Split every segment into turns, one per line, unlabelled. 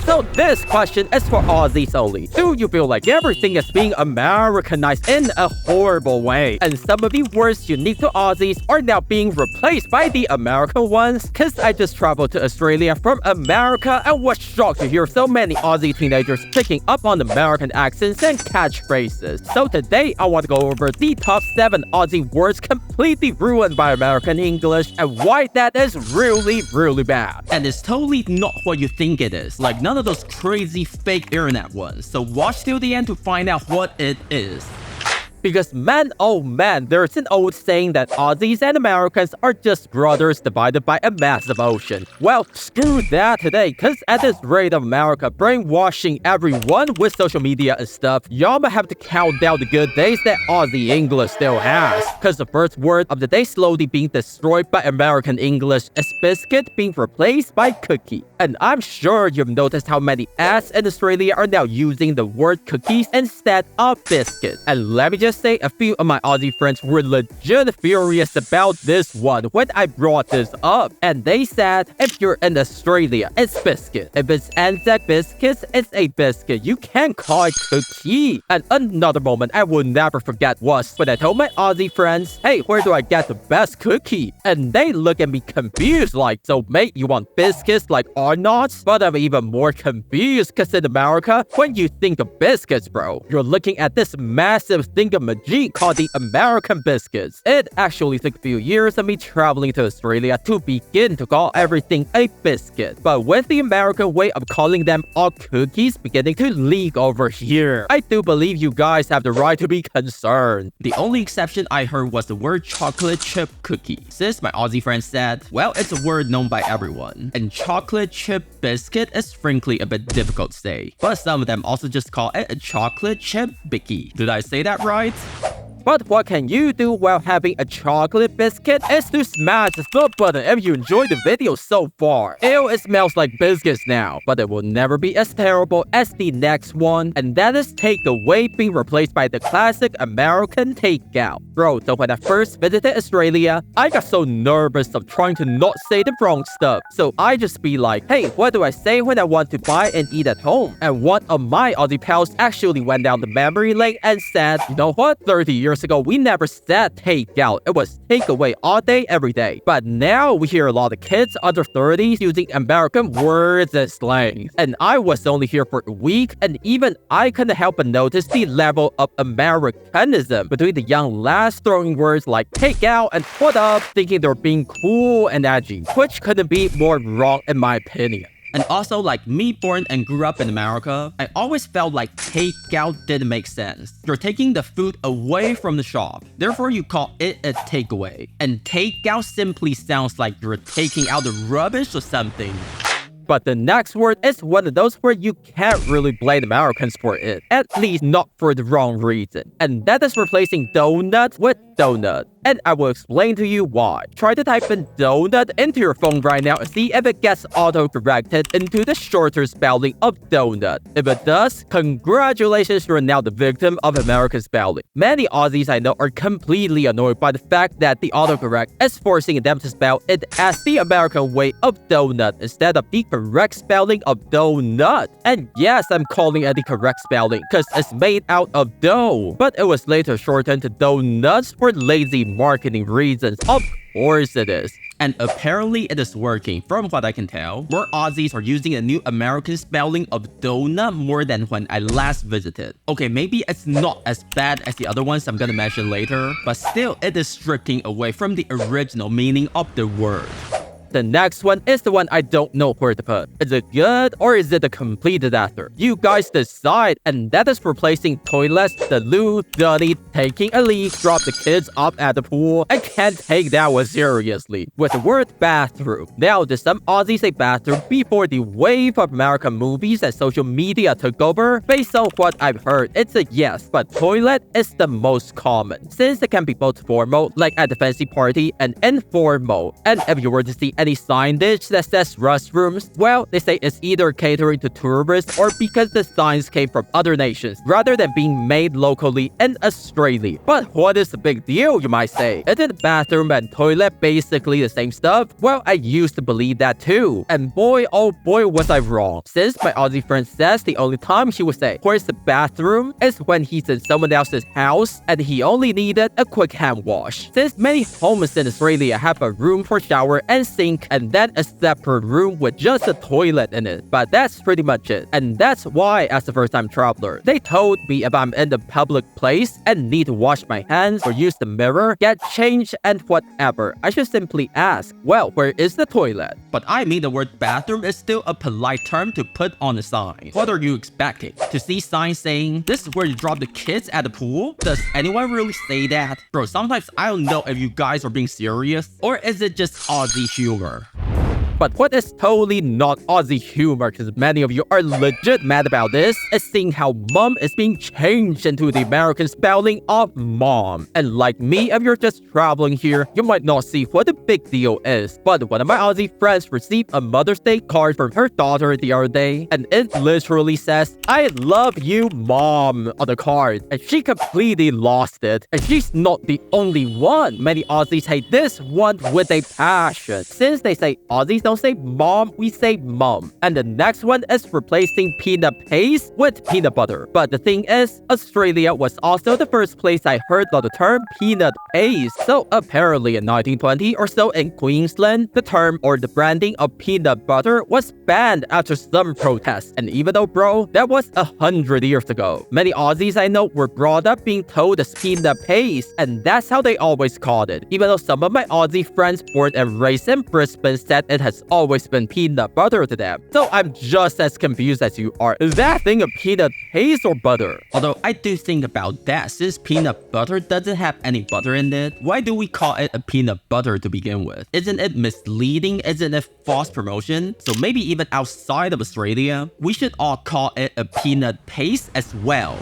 So this question is for Aussies only. Do you feel like everything is being Americanized in a horrible way? And some of the words unique to Aussies are now being replaced by the American ones? Cause I just traveled to Australia from America and was shocked to hear so many Aussie teenagers picking up on American accents and catchphrases. So today I want to go over the top 7 Aussie words completely ruined by American English and why that is really bad. And it's totally not what you think it is, like none of those crazy fake internet ones. So watch till the end to find out what it is. Because man, oh man, there's an old saying that Aussies and Americans are just brothers divided by a massive ocean. Well, screw that today, cause at this rate of America brainwashing everyone with social media and stuff, y'all might have to count down the good days that Aussie English still has. Cause the first word of the day slowly being destroyed by American English is biscuit being replaced by cookie. And I'm sure you've noticed how many ads in Australia are now using the word cookies instead of biscuit. And let me just say a few of my Aussie friends were legit furious about this one when I brought this up. And they said, if you're in Australia, it's biscuit. If it's Anzac biscuits, it's a biscuit. You can't call it cookie. And another moment I will never forget was when I told my Aussie friends, hey, where do I get the best cookie? And they look at me confused like, so mate, you want biscuits like Arnott's? But I'm even more confused because in America, when you think of biscuits, bro, you're looking at this massive thingamajig called the American biscuits. It actually took a few years of me traveling to Australia to begin to call everything a biscuit. But with the American way of calling them all cookies beginning to leak over here, I do believe you guys have the right to be concerned. The only exception I heard was the word chocolate chip cookie. Since my Aussie friend said, well, it's a word known by everyone. And chocolate chip biscuit is frankly a bit difficult to say. But some of them also just call it a chocolate chip bicky. Did I say that right? But what can you do while having a chocolate biscuit is to smash the sub button if you enjoyed the video so far. Ew, it smells like biscuits now, but it will never be as terrible as the next one, and that is takeaway being replaced by the classic American takeout. Bro, so when I first visited Australia, I got so nervous of trying to not say the wrong stuff. So I just be like, hey, what do I say when I want to buy and eat at home? And one of my Aussie pals actually went down the memory lane and said, you know what, 30 years ago, we never said takeout. It was takeaway all day, every day. But now we hear a lot of kids under 30s using American words and slang. And I was only here for a week, and even I couldn't help but notice the level of Americanism between the young lads throwing words like takeout and what up, thinking they're being cool and edgy, which couldn't be more wrong in my opinion. And also, like me born and grew up in America, I always felt like takeout didn't make sense. You're taking the food away from the shop, therefore you call it a takeaway. And takeout simply sounds like you're taking out the rubbish or something. But the next word is one of those where you can't really blame Americans for it, at least not for the wrong reason. And that is replacing donut with donut. And I will explain to you why. Try to type in donut into your phone right now and see if it gets auto-corrected into the shorter spelling of donut. If it does, congratulations, you're now the victim of American spelling. Many Aussies I know are completely annoyed by the fact that the autocorrect is forcing them to spell it as the American way of donut instead of the correct spelling of donut. And yes, I'm calling it the correct spelling because it's made out of dough. But it was later shortened to donuts for lazy marketing reasons. Of course it is. And apparently it is working. From what I can tell, more Aussies are using a new American spelling of donut more than when I last visited. Okay, maybe it's not as bad as the other ones I'm gonna mention later, but still it is stripping away from the original meaning of the word. The next one is the one I don't know where to put. Is it good or is it a complete disaster? You guys decide, and that is replacing toilets, the loo, dirty, taking a leak, drop the kids off at the pool. I can't take that one seriously. With the word bathroom. Now, did some Aussies say bathroom before the wave of American movies and social media took over? Based on what I've heard, it's a yes, but toilet is the most common, since it can be both formal, like at the fancy party, and informal. And if you were to see any signage that says restrooms? Well, they say it's either catering to tourists or because the signs came from other nations rather than being made locally in Australia. But what is the big deal, you might say? Isn't bathroom and toilet basically the same stuff? Well, I used to believe that too. And boy, oh boy, was I wrong. Since my Aussie friend says the only time he would say, "Where's the bathroom?" is when he's in someone else's house and he only needed a quick hand wash. Since many homes in Australia have a room for shower and sink and then a separate room with just a toilet in it. But that's pretty much it. And that's why, as a first-time traveler, they told me if I'm in the public place and need to wash my hands or use the mirror, get changed and whatever, I should simply ask, well, where is the toilet? But I mean, the word bathroom is still a polite term to put on a sign. What are you expecting? To see signs saying, "This is where you drop the kids at the pool"? Does anyone really say that? Bro, sometimes I don't know if you guys are being serious or is it just Aussie humor? But what is totally not Aussie humor, because many of you are legit mad about this, is seeing how mom is being changed into the American spelling of mom. And like me, if you're just traveling here, you might not see what the big deal is. But one of my Aussie friends received a Mother's Day card from her daughter the other day, and it literally says, "I love you, mom," on the card. And she completely lost it. And she's not the only one. Many Aussies hate this one with a passion. Since they say Aussies don't say mom, we say mum. And the next one is replacing peanut paste with peanut butter. But the thing is, Australia was also the first place I heard of the term peanut paste. So apparently in 1920 or so in Queensland, the term or the branding of peanut butter was banned after some protests. And even though, bro, that was 100 years ago, many Aussies I know were brought up being told it's peanut paste, and that's how they always called it. Even though some of my Aussie friends born and raised in Brisbane said it has always been peanut butter to them. So I'm just as confused as you are. Is that thing a peanut paste or butter? Although I do think about that, since peanut butter doesn't have any butter in it, why do we call it a peanut butter to begin with? Isn't it misleading? Isn't it false promotion? So maybe even outside of Australia, we should all call it a peanut paste as well.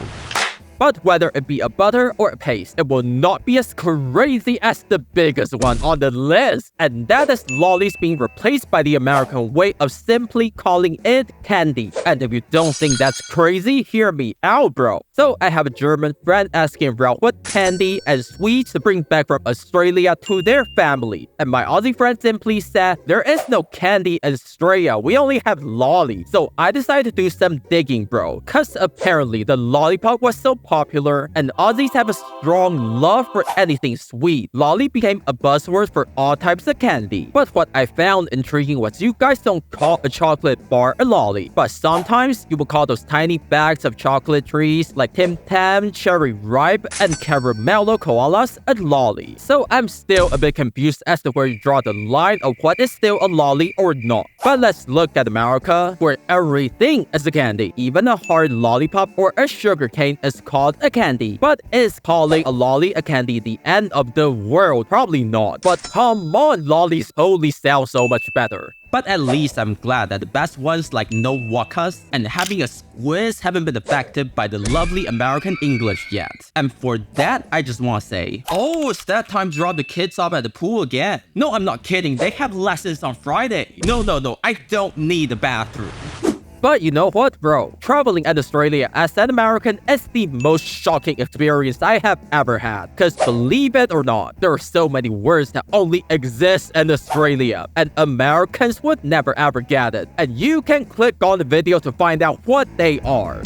But whether it be a butter or a paste, it will not be as crazy as the biggest one on the list. And that is lollies being replaced by the American way of simply calling it candy. And if you don't think that's crazy, hear me out, bro. So I have a German friend asking about what candy and sweets to bring back from Australia to their family. And my Aussie friend simply said, there is no candy in Australia, we only have lollies. So I decided to do some digging, bro. Cause apparently the lollipop was so popular and Aussies have a strong love for anything sweet. Lolly became a buzzword for all types of candy. But what I found intriguing was you guys don't call a chocolate bar a lolly, but sometimes you will call those tiny bags of chocolate trees like Tim Tam, Cherry Ripe, and Caramello Koalas a lolly. So I'm still a bit confused as to where you draw the line of what is still a lolly or not. But let's look at America, where everything is a candy. Even a hard lollipop or a sugar cane is called a candy. But is calling a lolly a candy the end of the world? Probably not. But come on, lollies totally sound so much better. But at least I'm glad that the best ones like no wakas and having a squiz haven't been affected by the lovely American English yet. And for that, I just want to say, oh, it's that time to drop the kids off at the pool again. No, I'm not kidding. They have lessons on Friday. No, I don't need a bathroom. But you know what, bro? Traveling in Australia as an American is the most shocking experience I have ever had. Cause believe it or not, there are so many words that only exist in Australia, and Americans would never ever get it. And you can click on the video to find out what they are.